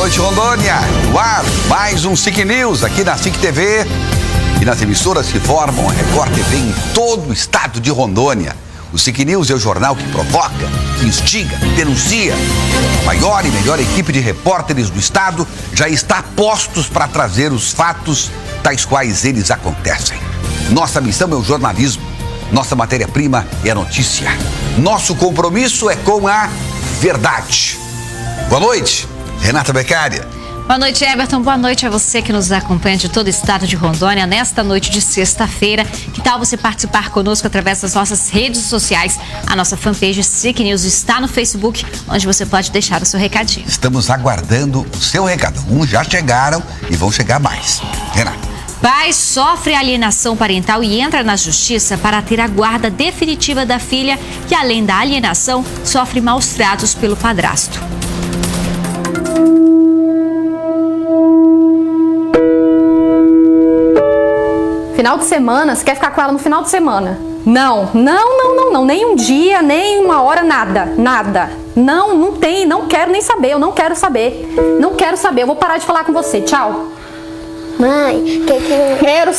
noite, Rondônia. No ar, mais um SIC News aqui na SIC TV e nas emissoras que formam a Record TV em todo o estado de Rondônia. O SIC News é o jornal que provoca, que instiga, denuncia. A maior e melhor equipe de repórteres do estado já está a postos para trazer os fatos tais quais eles acontecem. Nossa missão é o jornalismo. Nossa matéria-prima é a notícia. Nosso compromisso é com a verdade. Boa noite, Renata Beccaria. Boa noite, Everton. Boa noite a você que nos acompanha de todo o estado de Rondônia nesta noite de sexta-feira. Que tal você participar conosco através das nossas redes sociais? A nossa fanpage SIC News está no Facebook, onde você pode deixar o seu recadinho. Estamos aguardando o seu recado. Uns já chegaram e vão chegar mais. Renata. Pai sofre alienação parental e entra na justiça para ter a guarda definitiva da filha, que além da alienação, sofre maus tratos pelo padrasto. Final de semana, você quer ficar com ela no final de semana? Não, nem um dia, nem uma hora, nada. Não tem, não quero nem saber, eu não quero saber. Não quero saber, eu vou parar de falar com você, tchau. Mãe, Era o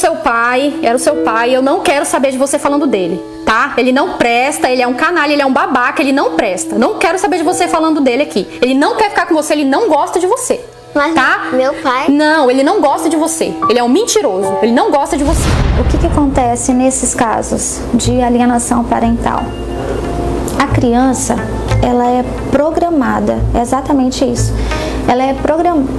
seu pai, eu não quero saber de você falando dele, tá? Ele não presta, ele é um canalha, ele é um babaca, ele não presta. Não quero saber de você falando dele aqui. Ele não quer ficar com você, ele não gosta de você. Mas tá? Meu pai... Não, ele não gosta de você. Ele é um mentiroso, ele não gosta de você. O que acontece nesses casos de alienação parental? A criança, ela é programada, é exatamente isso. Ela é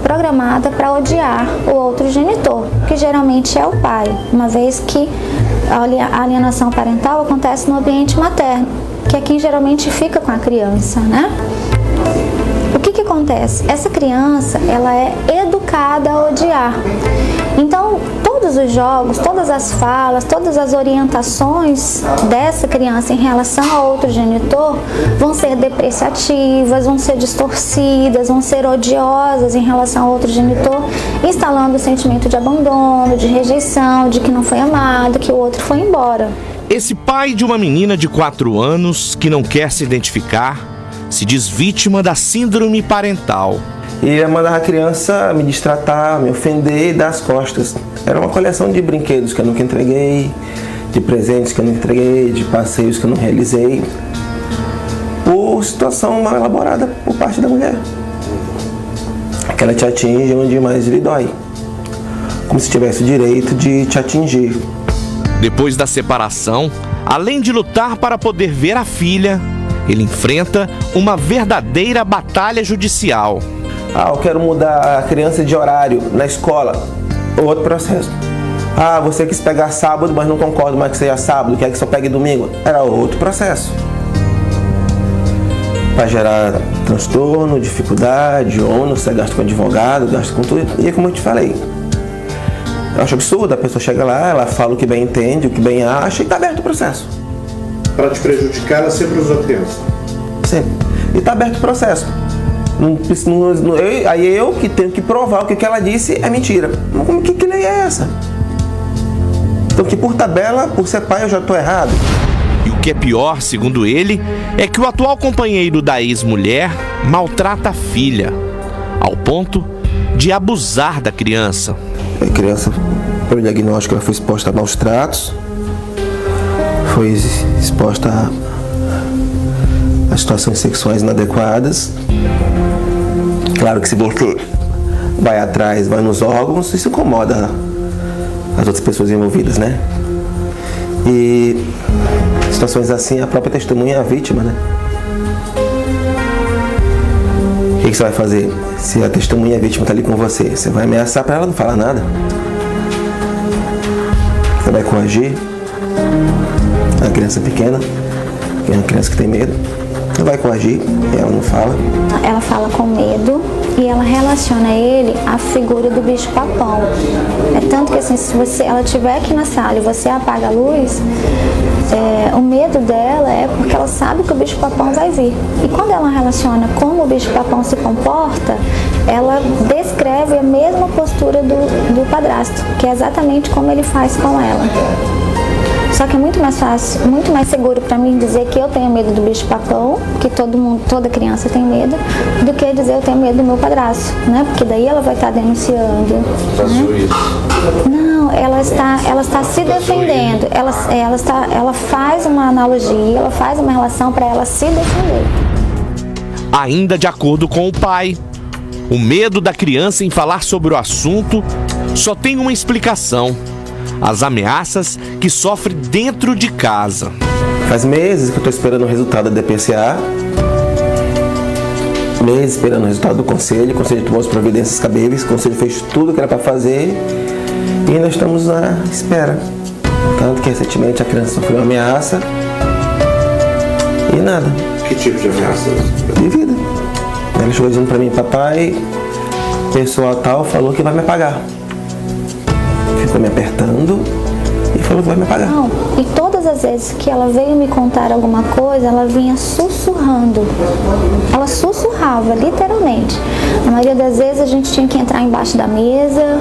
programada para odiar o outro genitor, que geralmente é o pai, uma vez que a alienação parental acontece no ambiente materno, que é quem geralmente fica com a criança, né? O que acontece? Essa criança, ela é educada a odiar. Então, todos os jogos, todas as falas, todas as orientações dessa criança em relação a outro genitor vão ser depreciativas, vão ser distorcidas, vão ser odiosas em relação a outro genitor, instalando o sentimento de abandono, de rejeição, de que não foi amado, que o outro foi embora. Esse pai de uma menina de 4 anos que não quer se identificar se diz vítima da síndrome parental. E ele mandava a criança me destratar, me ofender e dar as costas. Era uma coleção de brinquedos que eu nunca entreguei, de presentes que eu não entreguei, de passeios que eu não realizei, por situação mal elaborada por parte da mulher. Que ela te atinge onde mais lhe dói, como se tivesse o direito de te atingir. Depois da separação, além de lutar para poder ver a filha, ele enfrenta uma verdadeira batalha judicial. Eu quero mudar a criança de horário na escola. Outro processo. Você quis pegar sábado, mas não concordo mais que seja sábado, quer que só pegue domingo. Era outro processo. Para gerar transtorno, dificuldade, ônus, você gasta com advogado, gasta com tudo. E como eu te falei, eu acho absurdo, a pessoa chega lá, ela fala o que bem entende, o que bem acha e está aberto o processo. Para te prejudicar, ela sempre usou a criança? Sempre. E está aberto o processo. Aí eu que tenho que provar que o que ela disse é mentira. Mas como que lei é essa? Então que por tabela, por ser pai, eu já estou errado. E o que é pior, segundo ele, é que o atual companheiro da ex-mulher maltrata a filha, ao ponto de abusar da criança. A criança, pelo diagnóstico, ela foi exposta a maus tratos, foi exposta a situações sexuais inadequadas. Claro que se você vai atrás, vai nos órgãos, isso incomoda as outras pessoas envolvidas, né? E situações assim, a própria testemunha é a vítima, né? O que você vai fazer? Se a testemunha e a vítima está ali com você, você vai ameaçar para ela não falar nada? Você vai coagir? A criança pequena, que é uma criança que tem medo, você vai coagir e ela não fala. Ela fala com medo e ela relaciona ele à figura do bicho-papão. É tanto que assim, se ela estiver aqui na sala e você apaga a luz, o medo dela é porque ela sabe que o bicho-papão vai vir. E quando ela relaciona como o bicho-papão se comporta, ela descreve a mesma postura do padrasto, que é exatamente como ele faz com ela. Só que é muito mais fácil, muito mais seguro para mim dizer que eu tenho medo do bicho-papão, que toda criança tem medo, do que dizer eu tenho medo do meu padrasto, né? Porque daí ela vai estar denunciando. Né? Não, ela está se defendendo. Ela faz uma analogia, ela faz uma relação para ela se defender. Ainda de acordo com o pai, o medo da criança em falar sobre o assunto só tem uma explicação: as ameaças que sofre dentro de casa. Faz meses que eu estou esperando o resultado da DPCA, meses esperando o resultado do conselho. O conselho tomou as providências cabíveis, o conselho fez tudo o que era para fazer e nós estamos à espera. Tanto que recentemente a criança sofreu uma ameaça e nada. Que tipo de ameaça? De vida. Ela chegou dizendo para mim: papai, pessoal tal falou que vai me pagar. Ficou me apertando e falou que vai me pagar. Não, e todas as vezes que ela veio me contar alguma coisa, ela vinha sussurrando. Ela sussurrava, literalmente. Na maioria das vezes a gente tinha que entrar embaixo da mesa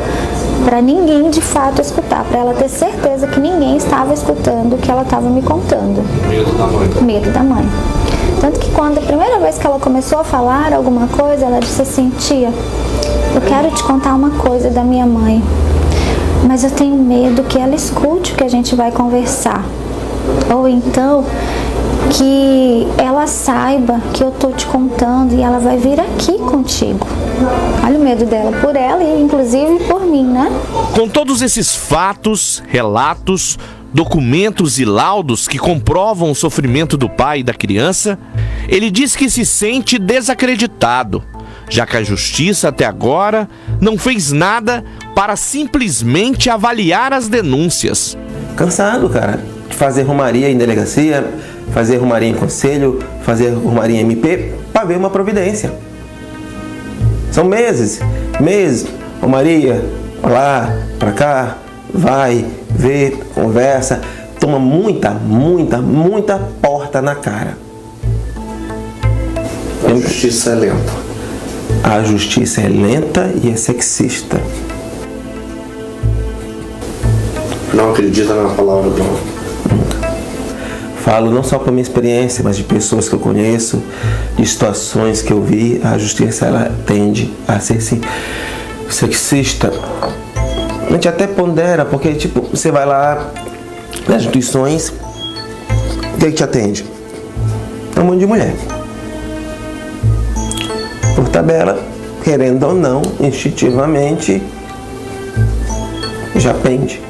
para ninguém de fato escutar, para ela ter certeza que ninguém estava escutando o que ela estava me contando. Medo da mãe. Medo da mãe. Tanto que quando a primeira vez que ela começou a falar alguma coisa, ela disse assim: tia, eu quero te contar uma coisa da minha mãe, mas eu tenho medo que ela escute o que a gente vai conversar. Ou então, que ela saiba que eu tô te contando e ela vai vir aqui contigo. Olha o medo dela por ela e inclusive por mim, né? Com todos esses fatos, relatos, documentos e laudos que comprovam o sofrimento do pai e da criança, ele diz que se sente desacreditado, já que a justiça até agora não fez nada para simplesmente avaliar as denúncias. Cansado, cara, de fazer romaria em delegacia, fazer romaria em conselho, fazer romaria em MP, para ver uma providência. São meses, romaria, pra lá, pra cá, vai, vê, conversa, toma muita porta na cara. A justiça é lenta. A justiça é lenta e é sexista. Não acredita na palavra do homem. Falo não só por minha experiência, mas de pessoas que eu conheço, de situações que eu vi. A justiça, ela tende a ser sim, sexista. A gente até pondera, porque tipo, você vai lá nas instituições, o que te atende? É um monte de mulher. Por tabela, querendo ou não, instintivamente, já pende.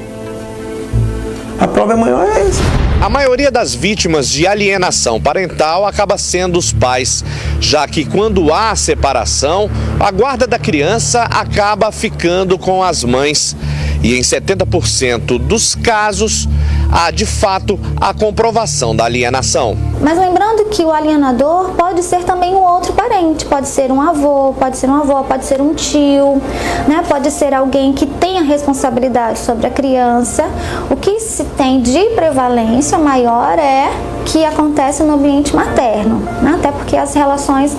A prova maior é essa. A maioria das vítimas de alienação parental acaba sendo os pais, já que quando há separação, a guarda da criança acaba ficando com as mães. E em 70% dos casos, há de fato a comprovação da alienação. Mas lembrando que o alienador pode ser também um outro parente, pode ser um avô, pode ser uma avó, pode ser um tio, né? Pode ser alguém que tenha responsabilidade sobre a criança. O que se tem de prevalência maior é que acontece no ambiente materno, né? Até porque as relações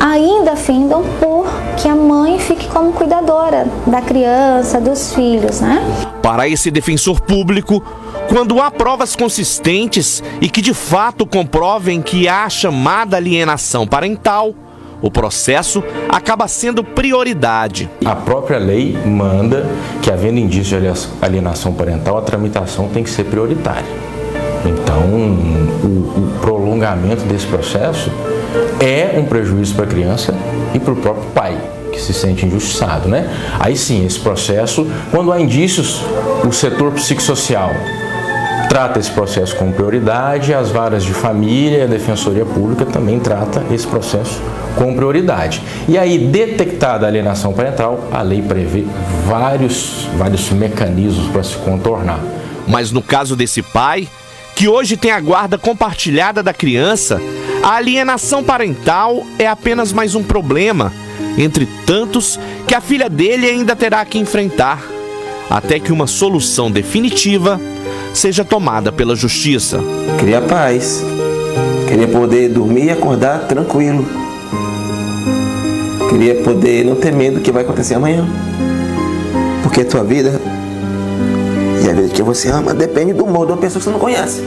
ainda findam por que a mãe fique como cuidadora da criança, dos filhos, né? Para esse defensor público, quando há provas consistentes e que de fato comprovem que há a chamada alienação parental, o processo acaba sendo prioridade. A própria lei manda que, havendo indício de alienação parental, a tramitação tem que ser prioritária. Então, o prolongamento desse processo é um prejuízo para a criança e para o próprio pai, que se sente injustiçado, né? Aí sim, esse processo, quando há indícios, o setor psicossocial trata esse processo com prioridade, as varas de família e a Defensoria Pública também trata esse processo com prioridade. E aí, detectada a alienação parental, a lei prevê vários mecanismos para se contornar. Mas no caso desse pai, que hoje tem a guarda compartilhada da criança, a alienação parental é apenas mais um problema, entre tantos que a filha dele ainda terá que enfrentar, até que uma solução definitiva seja tomada pela justiça. Queria paz, queria poder dormir e acordar tranquilo, queria poder não ter medo do que vai acontecer amanhã, porque a tua vida, e às vezes de quem você ama depende do humor de uma pessoa que você não conhece.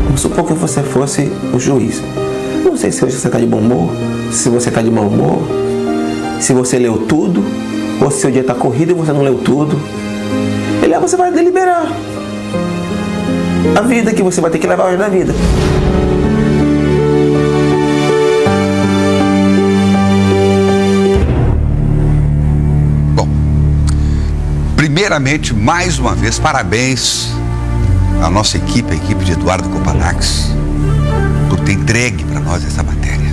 Vamos supor que você fosse o juiz. Não sei se hoje você está de bom humor, se você está de mau humor, se você leu tudo, ou se seu dia está corrido e você não leu tudo. E lá você vai deliberar a vida que você vai ter que levar hoje na vida. Primeiramente, mais uma vez, parabéns à nossa equipe, a equipe de Eduardo Copanax, por ter entregue para nós essa matéria.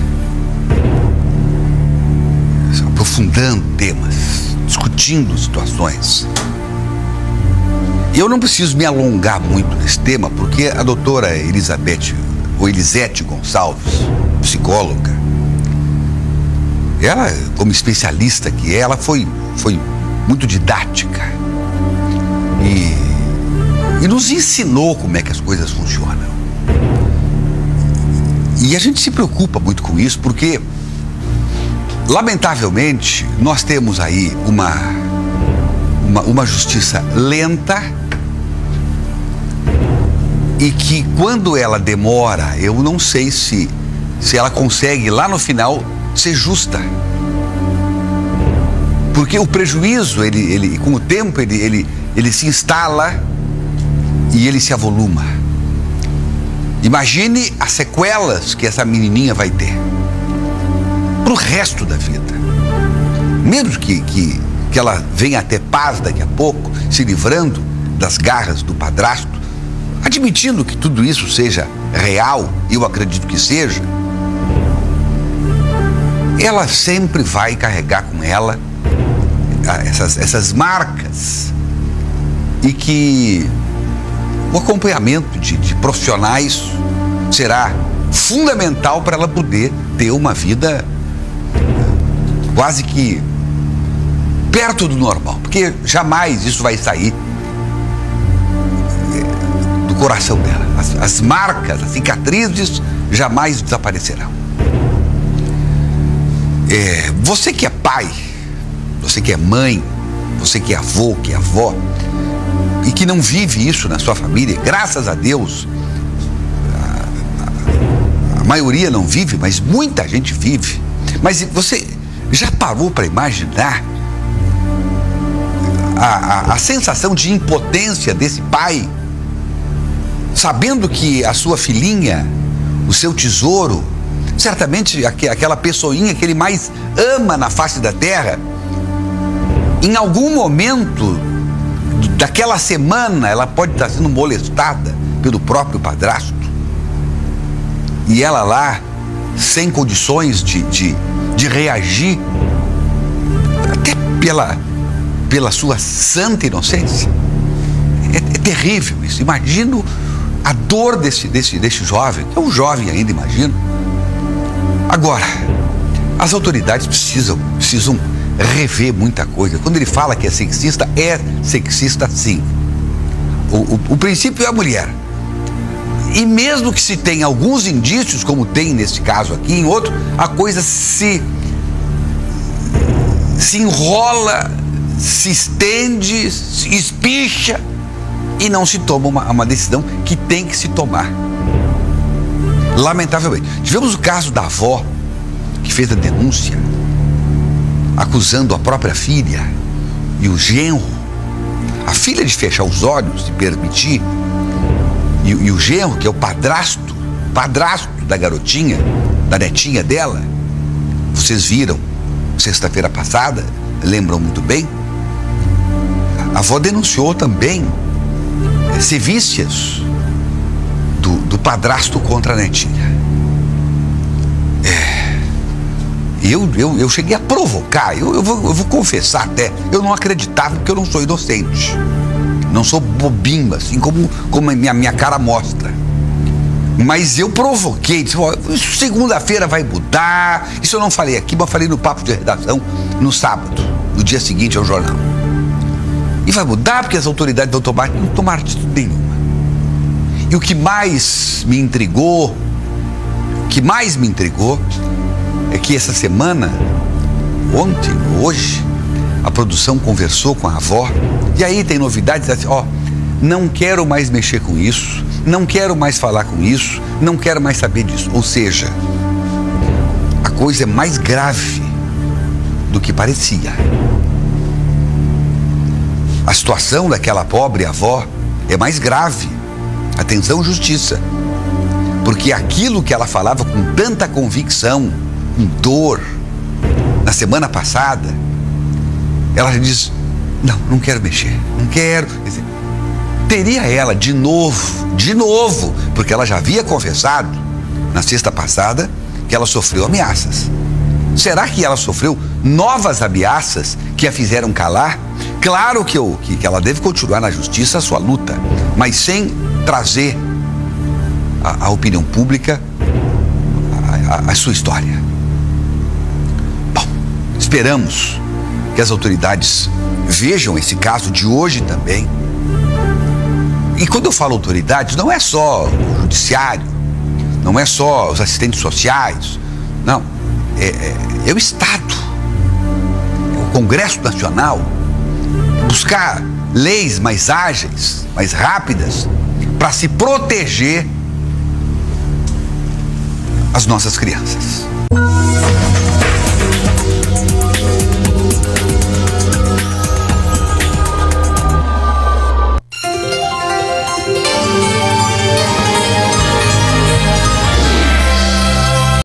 Aprofundando temas, discutindo situações. Eu não preciso me alongar muito nesse tema, porque a doutora Elisete Gonçalves, psicóloga, ela, como especialista que é, ela foi muito didática e nos ensinou como é que as coisas funcionam. E a gente se preocupa muito com isso porque, lamentavelmente, nós temos aí uma justiça lenta e que, quando ela demora, eu não sei se ela consegue lá no final ser justa. Porque o prejuízo, com o tempo, ele se instala e ele se avoluma. Imagine as sequelas que essa menininha vai ter pro resto da vida. Mesmo que ela venha a ter paz daqui a pouco, se livrando das garras do padrasto, admitindo que tudo isso seja real, e eu acredito que seja, ela sempre vai carregar com ela essas marcas, e que o acompanhamento de profissionais será fundamental para ela poder ter uma vida quase que perto do normal, porque jamais isso vai sair do coração dela. As marcas, as cicatrizes jamais desaparecerão. Você que é pai, você que é mãe, você que é avô, que é avó, e que não vive isso na sua família, graças a Deus, a maioria não vive, mas muita gente vive. Mas você já parou para imaginar a sensação de impotência desse pai, sabendo que a sua filhinha, o seu tesouro, certamente aquela pessoinha que ele mais ama na face da terra, em algum momento daquela semana ela pode estar sendo molestada pelo próprio padrasto, e ela lá sem condições de reagir, até pela sua santa inocência. É terrível isso. Imagino a dor desse jovem, que é um jovem ainda, imagino. Agora, as autoridades precisam rever muita coisa. Quando ele fala que é sexista sim. O princípio é a mulher. E mesmo que se tenha alguns indícios, como tem nesse caso aqui, em outro, a coisa se enrola, se estende, se espicha e não se toma uma decisão que tem que se tomar. Lamentavelmente. Tivemos o caso da avó que fez a denúncia acusando a própria filha e o genro, a filha de fechar os olhos, de permitir, e o genro, que é o padrasto da garotinha, da netinha dela. Vocês viram sexta-feira passada, lembram muito bem, a avó denunciou também sevícias do padrasto contra a netinha. Eu cheguei a provocar, eu vou confessar até, eu não acreditava, porque eu não sou inocente, não sou bobinho, assim como a minha cara mostra. Mas eu provoquei, disse, isso segunda-feira vai mudar. Isso eu não falei aqui, mas falei no papo de redação no sábado, no dia seguinte ao jornal. E vai mudar porque as autoridades vão não tomaram atitude nenhuma. E o que mais me intrigou, é que essa semana, ontem, hoje, a produção conversou com a avó, e aí tem novidades, assim, não quero mais mexer com isso, não quero mais falar com isso, não quero mais saber disso. Ou seja, a coisa é mais grave do que parecia. A situação daquela pobre avó é mais grave. Atenção, justiça. Porque aquilo que ela falava com tanta convicção, com dor, na semana passada, ela já diz, não quero mexer, não quero. Quer dizer, teria ela de novo, porque ela já havia confessado na sexta passada que ela sofreu ameaças. Será que ela sofreu novas ameaças que a fizeram calar? Claro que ela deve continuar na justiça a sua luta, mas sem trazer à opinião pública a sua história. Bom, esperamos que as autoridades vejam esse caso de hoje também. E quando eu falo autoridades, não é só o judiciário, não é só os assistentes sociais, não, é o Estado, é o Congresso Nacional, buscar leis mais ágeis, mais rápidas, para se proteger as nossas crianças.